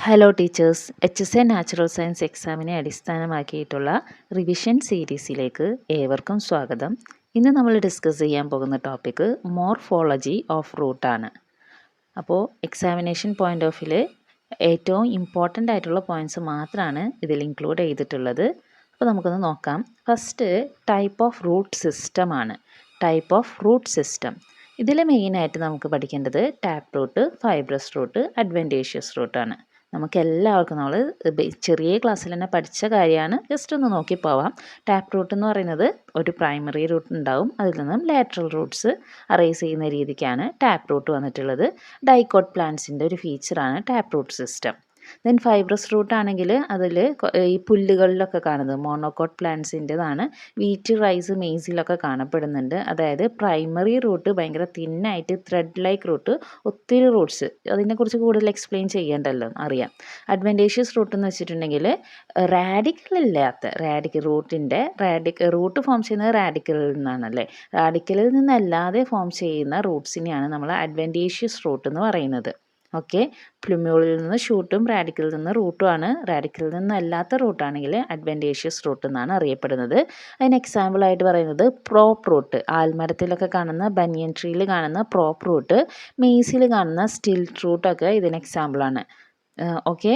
Hello teachers, HSA natural science എക്സാമിനെ അടിസ്ഥാനമാക്കിയിട്ടുള്ള revision സീരീസിലേക്ക് ഏവർക്കും സ്വാഗതം. ഇന്ന് നമ്മൾ ഡിസ്കസ് ചെയ്യാൻ പോകുന്ന ടോപ്പിക്ക് മോർഫോളജി ഓഫ് റൂട്ട് ആണ്. അപ്പോൾ എക്സാമിനേഷൻ പോയിൻ്റ് ഓഫ് വ്യൂവിൽ ഏറ്റവും ഇമ്പോർട്ടൻ്റ് ആയിട്ടുള്ള പോയിൻറ്റ്സ് മാത്രമാണ് ഇതിൽ ഇൻക്ലൂഡ് ചെയ്തിട്ടുള്ളത്. അപ്പോൾ നമുക്കൊന്ന് നോക്കാം. First type of root system ആണ്. ടൈപ്പ് ഓഫ് റൂട്ട് സിസ്റ്റം ഇതിൽ മെയിനായിട്ട് നമുക്ക് പഠിക്കേണ്ടത് tap root, fibrous root, adventitious റൂട്ടാണ്. നമുക്കെല്ലാവർക്കും നമ്മൾ ചെറിയ ക്ലാസ്സിൽ തന്നെ പഠിച്ച കാര്യമാണ്. ജസ്റ്റ് ഒന്ന് നോക്കി പോവാം. ടാപ്പ് റൂട്ട് എന്ന് പറയുന്നത് ഒരു പ്രൈമറി റൂട്ട് ഉണ്ടാവും, അതിൽ നിന്നും ലാറ്ററൽ റൂട്ട്സ് അറേസ് ചെയ്യുന്ന രീതിക്കാണ് ടാപ്പ് റൂട്ട് വന്നിട്ടുള്ളത്. ഡൈക്കോട്ട് പ്ലാന്റ്സിൻ്റെ ഒരു ഫീച്ചറാണ് tap root system. Then fibrous root ആണെങ്കിൽ അതിൽ ഈ പുല്ലുകളിലൊക്കെ കാണുന്നത് മോണോക്കോട്ട് പ്ലാന്റ്സിൻ്റെതാണ്. വീറ്റ്, റൈസ്, മെയ്സിലൊക്കെ കാണപ്പെടുന്നുണ്ട്. അതായത് പ്രൈമറി റൂട്ട് ഭയങ്കര തിന്നായിട്ട് ത്രെഡ് ലൈക്ക് റൂട്ട്, ഒത്തിരി റൂട്ട്സ്, അതിനെക്കുറിച്ച് കൂടുതൽ എക്സ്പ്ലെയിൻ ചെയ്യേണ്ടല്ലോ, അറിയാം. അഡ്വൻറ്റേഷ്യസ് റൂട്ട് എന്ന് വെച്ചിട്ടുണ്ടെങ്കിൽ റൂട്ട് ഫോം ചെയ്യുന്നത് റാഡിക്കലിൽ നിന്നാണല്ലേ. റാഡിക്കലിൽ നിന്നല്ലാതെ ഫോം ചെയ്യുന്ന റൂട്ട്സിനെയാണ് നമ്മൾ അഡ്വൻറ്റേഷ്യസ് റൂട്ട് എന്ന് പറയുന്നത്. ഓക്കെ, പ്ലുമ്യൂളിൽ നിന്ന് ഷൂട്ടും റാഡിക്കലിൽ നിന്ന് റൂട്ടുമാണ്. റാഡിക്കലിൽ നിന്നല്ലാത്ത റൂട്ടാണെങ്കിൽ അഡ്വൻറ്റേഷ്യസ് റൂട്ട് എന്നാണ് അറിയപ്പെടുന്നത്. അതിന് എക്സാമ്പിളായിട്ട് പറയുന്നത് പ്രോപ്പ് റൂട്ട്, ആൽമരത്തിലൊക്കെ കാണുന്ന, ബനിയൻ ട്രീയിൽ കാണുന്ന പ്രോപ്പ് റൂട്ട്, മെയ്സിൽ കാണുന്ന സ്റ്റിൽറ്റ് റൂട്ടൊക്കെ ഇതിന് എക്സാമ്പിളാണ്. ഓക്കെ,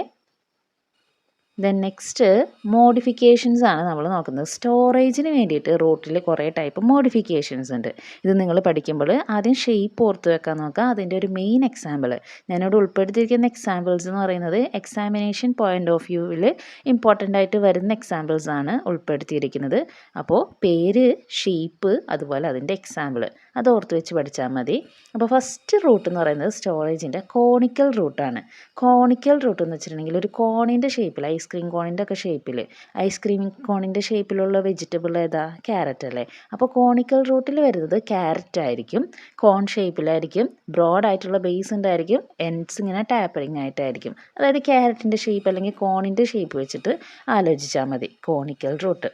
ദെൻ നെക്സ്റ്റ് മോഡിഫിക്കേഷൻസ് ആണ് നമ്മൾ നോക്കുന്നത്. സ്റ്റോറേജിന് വേണ്ടിയിട്ട് റൂട്ടിൽ കുറേ ടൈപ്പ് മോഡിഫിക്കേഷൻസ് ഉണ്ട്. ഇത് നിങ്ങൾ പഠിക്കുമ്പോൾ ആദ്യം ഷേപ്പ് ഓർത്ത് വെക്കാൻ നോക്കുക. അതിൻ്റെ ഒരു മെയിൻ എക്സാമ്പിൾ ഞാനിവിടെ ഉൾപ്പെടുത്തിയിരിക്കുന്ന എക്സാമ്പിൾസ് എന്ന് പറയുന്നത് എക്സാമിനേഷൻ പോയിൻ്റ് ഓഫ് വ്യൂവിൽ ഇമ്പോർട്ടൻ്റ് ആയിട്ട് വരുന്ന എക്സാമ്പിൾസ് ആണ് ഉൾപ്പെടുത്തിയിരിക്കുന്നത്. അപ്പോൾ പേര്, ഷേപ്പ്, അതുപോലെ അതിൻ്റെ എക്സാമ്പിൾ അത് ഓർത്ത് വെച്ച് പഠിച്ചാൽ മതി. അപ്പോൾ ഫസ്റ്റ് റൂട്ട് എന്ന് പറയുന്നത് സ്റ്റോറേജിൻ്റെ കോണിക്കൽ റൂട്ടാണ്. കോണിക്കൽ റൂട്ട് എന്ന് വെച്ചിട്ടുണ്ടെങ്കിൽ ഒരു കോണിൻ്റെ ഷേപ്പിൽ, ഐസ്ക്രീം കോണിൻ്റെ ഒക്കെ ഷേപ്പിൽ, ഐസ്ക്രീം കോണിൻ്റെ ഷേപ്പിലുള്ള വെജിറ്റബിൾ ഏതാ? ക്യാരറ്റ് അല്ലേ. അപ്പോൾ കോണിക്കൽ റൂട്ടിൽ വരുന്നത് ക്യാരറ്റ് ആയിരിക്കും. കോൺ ഷേപ്പിലായിരിക്കും, ബ്രോഡായിട്ടുള്ള ബേസ് ഉണ്ടായിരിക്കും, എൻഡ്സ് ഇങ്ങനെ ടാപ്പറിങ് ആയിട്ടായിരിക്കും. അതായത് ക്യാരറ്റിൻ്റെ ഷേപ്പ് അല്ലെങ്കിൽ കോണിൻ്റെ ഷേപ്പ് വെച്ചിട്ട് ആലോചിച്ചാൽ മതി കോണിക്കൽ റൂട്ട്.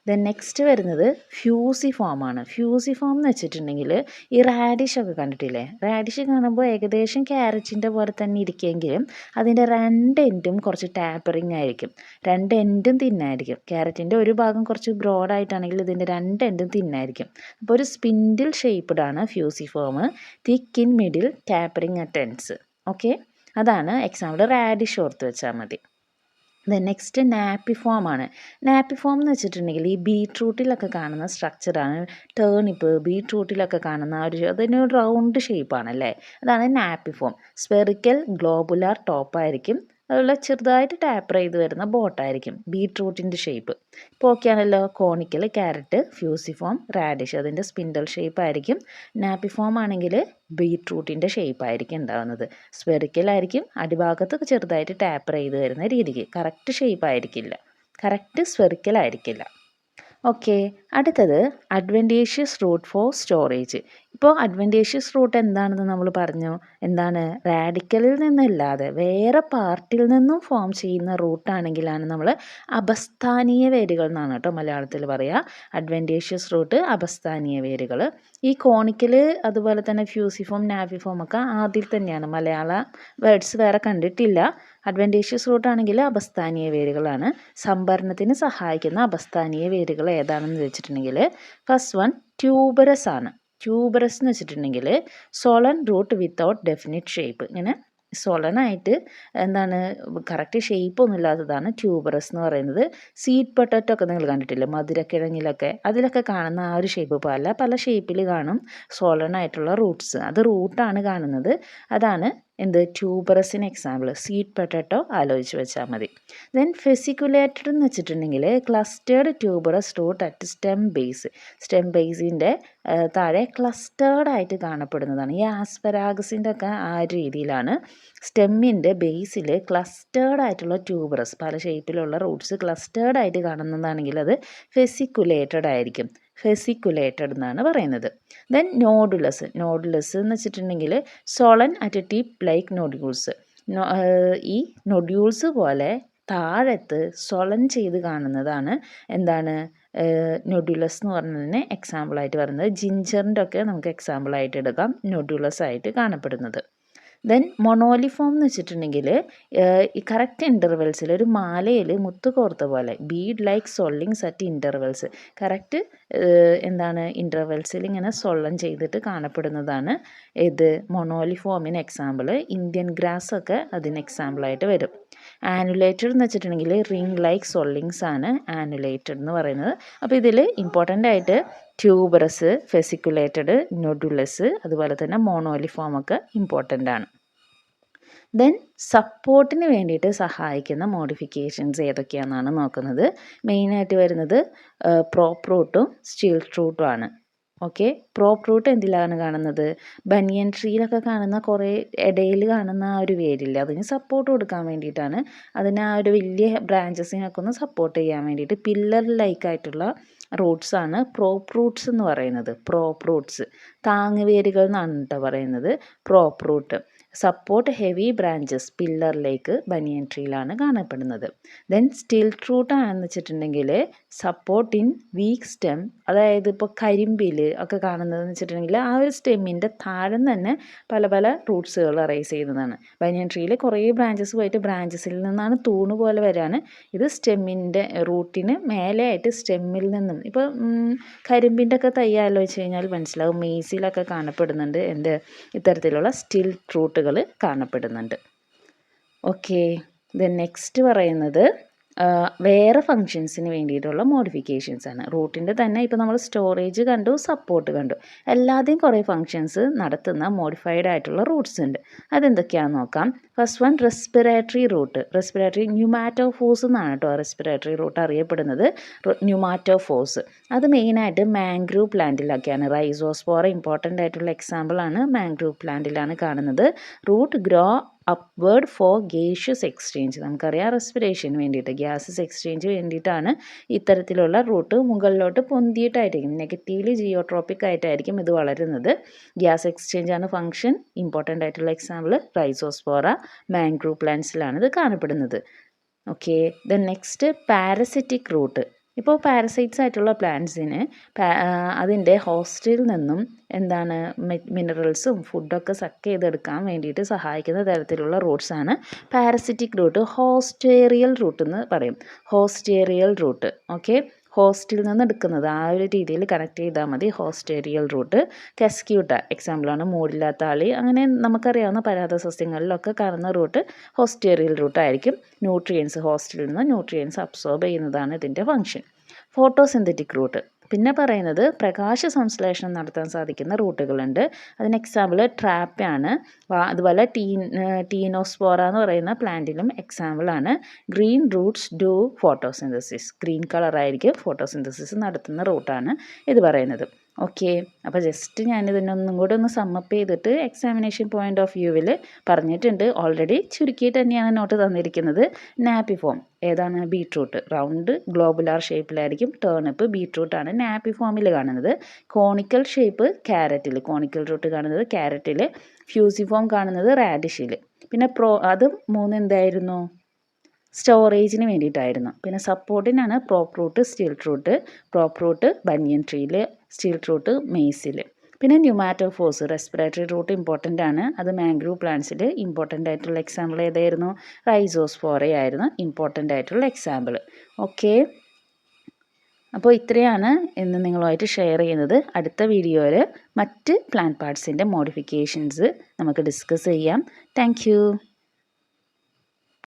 ദെൻ നെക്സ്റ്റ് വരുന്നത് ഫ്യൂസിഫോം ആണ്. ഫ്യൂസിഫോം എന്ന് വെച്ചിട്ടുണ്ടെങ്കിൽ ഈ റാഡിഷൊക്കെ കണ്ടിട്ടില്ലേ? റാഡിഷ് കാണുമ്പോൾ ഏകദേശം ക്യാരറ്റിൻ്റെ പോലെ തന്നെ ഇരിക്കുമെങ്കിലും അതിൻ്റെ രണ്ട് എൻഡും കുറച്ച് ടാപ്പറിങ് ആയിരിക്കും, രണ്ട് എൻഡും തിന്നായിരിക്കും. ക്യാരറ്റിൻ്റെ ഒരു ഭാഗം കുറച്ച് ബ്രോഡായിട്ടാണെങ്കിൽ ഇതിൻ്റെ രണ്ട് എൻഡും തിന്നായിരിക്കും. അപ്പോൾ ഒരു സ്പിൻഡിൽ ഷേപ്പ്ഡ് ആണ് fusiform. Thick in middle, tapering at ends. Okay, അതാണ് എക്സാമ്പിൾ. റാഡിഷ് ഓർത്ത് വെച്ചാൽ മതി. ദെൻ നെക്സ്റ്റ് നാപ്പിഫോം ആണ്. നാപ്പിഫോം എന്ന് വെച്ചിട്ടുണ്ടെങ്കിൽ ഈ ബീട്രൂട്ടിലൊക്കെ കാണുന്ന സ്ട്രക്ചറാണ്. ടേണിപ്പ്, ബീട്രൂട്ടിലൊക്കെ കാണുന്ന അതിന് റൗണ്ട് ഷേപ്പാണല്ലേ, അതാണ് നാപ്പിഫോം. സ്പെറിക്കൽ ഗ്ലോബുലാർ ടോപ്പായിരിക്കും, അതുപോലെ ചെറുതായിട്ട് ടാപ്പർ ചെയ്ത് വരുന്ന ബോട്ടായിരിക്കും. ബീട്രൂട്ടിൻ്റെ ഷേപ്പ് ഇപ്പോൾ ഓക്കെയാണല്ലോ. കോണിക്കൽ, ക്യാരറ്റ്, ഫ്യൂസിഫോം, റാഡിഷ് അതിൻ്റെ സ്പിൻഡൽ ഷേപ്പ് ആയിരിക്കും. നാപ്പിഫോം ആണെങ്കിൽ ബീട്രൂട്ടിൻ്റെ ഷേപ്പ് ആയിരിക്കും ഉണ്ടാകുന്നത്. സ്പെറിക്കലായിരിക്കും, അടിഭാഗത്ത് ചെറുതായിട്ട് ടാപ്പർ ചെയ്ത് വരുന്ന രീതിക്ക്. കറക്റ്റ് ഷേപ്പ് ആയിരിക്കില്ല, കറക്റ്റ് സ്പെറിക്കലായിരിക്കില്ല. ഓക്കെ, അടുത്തത് അഡ്വൻറ്റേഷ്യസ് റൂട്ട് ഫോർ സ്റ്റോറേജ്. ഇപ്പോൾ അഡ്വൻറ്റേഷ്യസ് റൂട്ട് എന്താണെന്ന് നമ്മൾ പറഞ്ഞു. എന്താണ്? റാഡിക്കലിൽ നിന്നല്ലാതെ വേറെ പാർട്ടിൽ നിന്നും ഫോം ചെയ്യുന്ന റൂട്ടാണെങ്കിലാണ് നമ്മൾ അപസ്ഥാനീയ വേരുകൾ എന്നാണ് കേട്ടോ മലയാളത്തിൽ പറയുക. അഡ്വൻറ്റേഷ്യസ് റൂട്ട്, അപസ്ഥാനീയ വേരുകൾ. ഈ കോണിക്കൽ അതുപോലെ തന്നെ ഫ്യൂസിഫോം, നാപ്പിഫോം ഒക്കെ ആദ്യം തന്നെയാണ്, മലയാള വേർഡ്സ് വേറെ കണ്ടിട്ടില്ല. അഡ്വൻറ്റേഷ്യസ് റൂട്ടാണെങ്കിൽ അപസ്ഥാനീയ വേരുകളാണ്. സംഭരണത്തിന് സഹായിക്കുന്ന അപസ്ഥാനീയ വേരുകൾ ഏതാണെന്ന് വെച്ചിട്ടുണ്ടെങ്കിൽ ഫസ്റ്റ് വൺ ട്യൂബറസ് ആണ്. ട്യൂബറസ് എന്ന് വെച്ചിട്ടുണ്ടെങ്കിൽ swollen root without definite shape. ഇങ്ങനെ സോളനായിട്ട് എന്താണ് കറക്റ്റ് ഷേപ്പ് ഒന്നും ഇല്ലാത്തതാണ് ട്യൂബറസ് എന്ന് പറയുന്നത്. സീഡ് പൊട്ടറ്റോ ഒക്കെ നിങ്ങൾ കണ്ടിട്ടില്ലേ? മധുരക്കിഴങ്ങിലൊക്കെ അതിലൊക്കെ കാണുന്ന ആ ഒരു ഷേപ്പ് പല ഷേപ്പിൽ കാണും സോളനായിട്ടുള്ള റൂട്ട്സ്. അത് റൂട്ടാണ് കാണുന്നത്. അതാണ് എന്ത്? ട്യൂബറസിന് എക്സാമ്പിൾ. സീഡ് പൊട്ടറ്റോ ആലോചിച്ച് വെച്ചാൽ മതി. ദെൻ ഫെസിക്കുലേറ്റഡ് എന്ന് വെച്ചിട്ടുണ്ടെങ്കിൽ clustered tuberous root at stem base. Stem ബേസിൻ്റെ താഴെ ക്ലസ്റ്റേർഡ് ആയിട്ട് കാണപ്പെടുന്നതാണ്. ഈ ആസ്പരാഗസിൻ്റെ ഒക്കെ ആ ഒരു രീതിയിലാണ്. സ്റ്റെമ്മിൻ്റെ ബേസിൽ ക്ലസ്റ്റേർഡ് ആയിട്ടുള്ള ട്യൂബറസ്, പല ഷേപ്പിലുള്ള റൂട്ട്സ് ക്ലസ്റ്റേർഡ് ആയിട്ട് കാണുന്നതാണെങ്കിൽ അത് ഫെസിക്കുലേറ്റഡ് ആയിരിക്കും. ഫെസിക്കുലേറ്റഡ് എന്നാണ് പറയുന്നത്. ദെൻ നോഡുലസ്. നോഡുലസ് എന്ന് വെച്ചിട്ടുണ്ടെങ്കിൽ Solan at tip like nodules. ഈ നൊഡ്യൂൾസ് പോലെ താഴത്ത് സൊളൻ ചെയ്ത് കാണുന്നതാണ് എന്താണ് നൊഡ്യൂലസ് എന്ന് പറഞ്ഞതിന് എക്സാമ്പിളായിട്ട് പറയുന്നത്. ജിഞ്ചറിൻ്റെ ഒക്കെ നമുക്ക് എക്സാമ്പിളായിട്ട് എടുക്കാം നൊഡ്യൂലസ് ആയിട്ട് കാണപ്പെടുന്നത്. ദെൻ മൊണോലിഫോം എന്ന് വെച്ചിട്ടുണ്ടെങ്കിൽ ഈ കറക്റ്റ് ഇൻ്റർവെൽസിൽ ഒരു മാലയിൽ മുത്ത് കോർത്ത പോലെ bead like swellings at intervals correct എന്താണ് ഇൻ്റർവെൽസിൽ ഇങ്ങനെ സൊള്ളം ചെയ്തിട്ട് കാണപ്പെടുന്നതാണ് ഇത് മൊണോലിഫോമിന് എക്സാമ്പിൾ. ഇന്ത്യൻ ഗ്രാസ് ഒക്കെ അതിന് എക്സാമ്പിളായിട്ട് വരും. ആനുലേറ്റഡ് എന്ന് വെച്ചിട്ടുണ്ടെങ്കിൽ റിംഗ് ലൈക്ക് സൊള്ളിങ്സ് ആണ് ആനുലേറ്റഡ് എന്ന് പറയുന്നത്. അപ്പോൾ ഇതിൽ ഇമ്പോർട്ടൻ്റ് ആയിട്ട് ട്യൂബറസ്, ഫെസിക്കുലേറ്റഡ്, നൊഡുലസ്, അതുപോലെ തന്നെ മോണോലിഫോം ഒക്കെ ഇമ്പോർട്ടൻ്റ് ആണ്. ദെൻ സപ്പോർട്ടിന് വേണ്ടിയിട്ട് സഹായിക്കുന്ന മോഡിഫിക്കേഷൻസ് ഏതൊക്കെയാണെന്നാണ് നോക്കുന്നത്. മെയിനായിട്ട് വരുന്നത് പ്രോപ്പ് റൂട്ടും സ്റ്റീൽ റൂട്ടും ആണ്. ഓക്കെ, പ്രോപ്പ് റൂട്ട് എന്തിലാണ് കാണുന്നത്? ബനിയൻ ട്രീയിലൊക്കെ കാണുന്ന കുറേ ഇടയിൽ കാണുന്ന ആ ഒരു വേരില്ല, അതിന് സപ്പോർട്ട് കൊടുക്കാൻ വേണ്ടിയിട്ടാണ്. അതിന് ആ ഒരു വലിയ ബ്രാഞ്ചസിനൊക്കെ ഒന്ന് സപ്പോർട്ട് ചെയ്യാൻ വേണ്ടിയിട്ട് പില്ലർ ലൈക്ക് ആയിട്ടുള്ള റൂട്ട്സ് ആണ് പ്രോപ്പ് റൂട്ട്സ് എന്ന് പറയുന്നത്. പ്രോപ്പ് റൂട്ട്സ് താങ്ങുവേരുകൾ എന്നാണ് കേട്ടോ പറയുന്നത്. Prop root support heavy branches പില്ലറിലേക്ക് ബനിയൻ ട്രീയിലാണ് കാണപ്പെടുന്നത്. ദെൻ സ്റ്റിൽ റൂട്ട് ആണെന്ന് വെച്ചിട്ടുണ്ടെങ്കിൽ സപ്പോർട്ട് ഇൻ വീക്ക് സ്റ്റെം, അതായത് ഇപ്പോൾ കരിമ്പിൽ ഒക്കെ കാണുന്നതെന്ന് വെച്ചിട്ടുണ്ടെങ്കിൽ ആ ഒരു സ്റ്റെമ്മിൻ്റെ താഴെ തന്നെ പല പല റൂട്ട്സുകൾ അറൈസ് ചെയ്യുന്നതാണ്. ബനിയൻ ട്രീയിൽ കുറേ ബ്രാഞ്ചസ് പോയിട്ട് ബ്രാഞ്ചസിൽ നിന്നാണ് തൂണ് പോലെ വരാണ്. ഇത് സ്റ്റെമ്മിൻ്റെ റൂട്ടിന് മേലെയായിട്ട് സ്റ്റെമ്മിൽ നിന്നും ഇപ്പോൾ കരിമ്പിൻ്റെ ഒക്കെ തൈ ആലോചിച്ച് കഴിഞ്ഞാൽ മനസ്സിലാവും, മെയ്സിലൊക്കെ കാണപ്പെടുന്നുണ്ട് എന്ത് ഇത്തരത്തിലുള്ള സ്റ്റിൽ റൂട്ടുകൾ കാണപ്പെടുന്നുണ്ട്. ഓക്കെ, ദെൻ നെക്സ്റ്റ് പറയുന്നത് വേറെ ഫങ്ഷൻസിന് വേണ്ടിയിട്ടുള്ള മോഡിഫിക്കേഷൻസ് ആണ്. റൂട്ടിൻ്റെ തന്നെ ഇപ്പോൾ നമ്മൾ സ്റ്റോറേജ് കണ്ടു, സപ്പോർട്ട് കണ്ടു, എല്ലാതെയും കുറേ ഫങ്ഷൻസ് നടത്തുന്ന മോഡിഫൈഡ് ആയിട്ടുള്ള റൂട്ട്സ് ഉണ്ട്. അതെന്തൊക്കെയാണെന്ന് നോക്കാം. First one respiratory root. Respiratory pneumatophores എന്നാണ് കേട്ടോ റെസ്പിറേറ്ററി റൂട്ട് അറിയപ്പെടുന്നത്. ന്യൂമാറ്റോഫോഴ്സ് അത് മെയിനായിട്ട് മാംഗ്രൂവ് പ്ലാന്റിലൊക്കെയാണ്. റൈസോസ്പോറ ഇമ്പോർട്ടൻ്റ് ആയിട്ടുള്ള എക്സാമ്പിളാണ്, മാംഗ്രൂവ് പ്ലാന്റിലാണ് കാണുന്നത്. Root grow upward for gaseous exchange. നമുക്കറിയാം റെസ്പിറേഷന് വേണ്ടിയിട്ട് ഗ്യാസസ് എക്സ്ചേഞ്ച് വേണ്ടിയിട്ടാണ് ഇത്തരത്തിലുള്ള റൂട്ട് മുകളിലോട്ട് പൊന്തിയിട്ടായിരിക്കും, നെഗറ്റീവ്ലി ജിയോട്രോപ്പിക് ആയിട്ടായിരിക്കും ഇത് വളരുന്നത്. ഗ്യാസ് എക്സ്ചേഞ്ച് ആണ് ഫംഗ്ഷൻ. ഇമ്പോർട്ടൻ്റ് ആയിട്ടുള്ള എക്സാമ്പിൾ റൈസോസ്പോറ, മാംഗ്രൂവ് പ്ലാന്റ്സിലാണ് ഇത് കാണപ്പെടുന്നത്. Okay, then next parasitic root. ഇപ്പോൾ പാരസൈറ്റ്സ് ആയിട്ടുള്ള പ്ലാന്റ്സിന് അതിൻ്റെ ഹോസ്റ്റിൽ നിന്നും എന്താണ് മിനറൽസും ഫുഡൊക്കെ സക്ക് ചെയ്തെടുക്കാൻ വേണ്ടിയിട്ട് സഹായിക്കുന്ന തരത്തിലുള്ള റൂട്ട്സാണ് പാരസിറ്റിക് റൂട്ട്. ഹോസ്റ്റേറിയൽ റൂട്ട് എന്ന് പറയും. ഹോസ്റ്റേറിയൽ റൂട്ട്. ഓക്കെ, ഹോസ്റ്റിൽ നിന്ന് എടുക്കുന്നത് ആ ഒരു രീതിയിൽ കണക്ട് ചെയ്താൽ മതി. ഹോസ്റ്റേറിയൽ റൂട്ട്. കെസ്ക്യൂട്ട എക്സാമ്പിളാണ്, മൂടില്ലാത്ത ആളി. അങ്ങനെ നമുക്കറിയാവുന്ന പരാത സസ്യങ്ങളിലൊക്കെ കാണുന്ന റൂട്ട് ഹോസ്റ്റേറിയൽ റൂട്ടായിരിക്കും. ന്യൂട്രിയൻസ്, ഹോസ്റ്റിൽ നിന്ന് ന്യൂട്രിയൻസ് അബ്സോർബ് ചെയ്യുന്നതാണ് ഇതിൻ്റെ ഫംഗ്ഷൻ. ഫോട്ടോസിന്തറ്റിക് റൂട്ട് പിന്നെ പറയുന്നത് പ്രകാശ സംശ്ലേഷണം നടത്താൻ സാധിക്കുന്ന റൂട്ടുകളുണ്ട്. അതിന് എക്സാമ്പിൾ ട്രാപ്പയാണ്. അതുപോലെ ടീനോസ്പോറ എന്ന് പറയുന്ന പ്ലാന്റിലും എക്സാമ്പിളാണ്. Green roots do photosynthesis. Green കളറായിരിക്കും ഫോട്ടോസിന്തസിസ് നടത്തുന്ന റൂട്ടാണ് ഇത് പറയുന്നത്. ഓക്കെ, അപ്പോൾ ജസ്റ്റ് ഞാനിതിനൊന്നും കൂടെ ഒന്ന് സമ്മപ്പ് ചെയ്തിട്ട് എക്സാമിനേഷൻ പോയിൻ്റ് ഓഫ് വ്യൂവിൽ പറഞ്ഞിട്ടുണ്ട്. ഓൾറെഡി ചുരുക്കിയിട്ട് തന്നെയാണ് നോട്ട് തന്നിരിക്കുന്നത്. നാപ്പിഫോം ഏതാണ്? ബീട്രൂട്ട്. റൗണ്ട് ഗ്ലോബുലാർ ഷേപ്പിലായിരിക്കും. ടേണിപ്പ് ബീട്രൂട്ടാണ് നാപ്പിഫോമിൽ കാണുന്നത്. കോണിക്കൽ ഷേപ്പ് ക്യാരറ്റിൽ, കോണിക്കൽ റൂട്ട് കാണുന്നത് ക്യാരറ്റിൽ. ഫ്യൂസിഫോം കാണുന്നത് റാഡിഷിൽ. പിന്നെ അതും മൂന്ന് എന്തായിരുന്നു? സ്റ്റോറേജിന് വേണ്ടിയിട്ടായിരുന്നു. പിന്നെ സപ്പോർട്ടിനാണ് prop root, stilt root. Prop root banyan ട്രീയിൽ, സ്റ്റീൽ റൂട്ട് മെയ്സിൽ. പിന്നെ ന്യൂമാറ്റോഫോഴ്സ് റെസ്പിറേറ്ററി റൂട്ട് ഇമ്പോർട്ടൻ്റ് ആണ്. അത് മാംഗ്രൂവ് പ്ലാന്റ്സിൽ ഇമ്പോർട്ടൻ്റ് ആയിട്ടുള്ള എക്സാമ്പിൾ ഏതായിരുന്നു? റൈസോസ്പോറയായിരുന്നു ഇമ്പോർട്ടൻ്റ് ആയിട്ടുള്ള എക്സാമ്പിൾ. ഓക്കെ, അപ്പോൾ ഇത്രയാണ് ഇന്ന് നിങ്ങളുമായിട്ട് ഷെയർ ചെയ്യുന്നത്. അടുത്ത വീഡിയോയിൽ മറ്റ് പ്ലാന്റ് പാർട്സിൻ്റെ മോഡിഫിക്കേഷൻസ് നമുക്ക് ഡിസ്കസ് ചെയ്യാം. താങ്ക്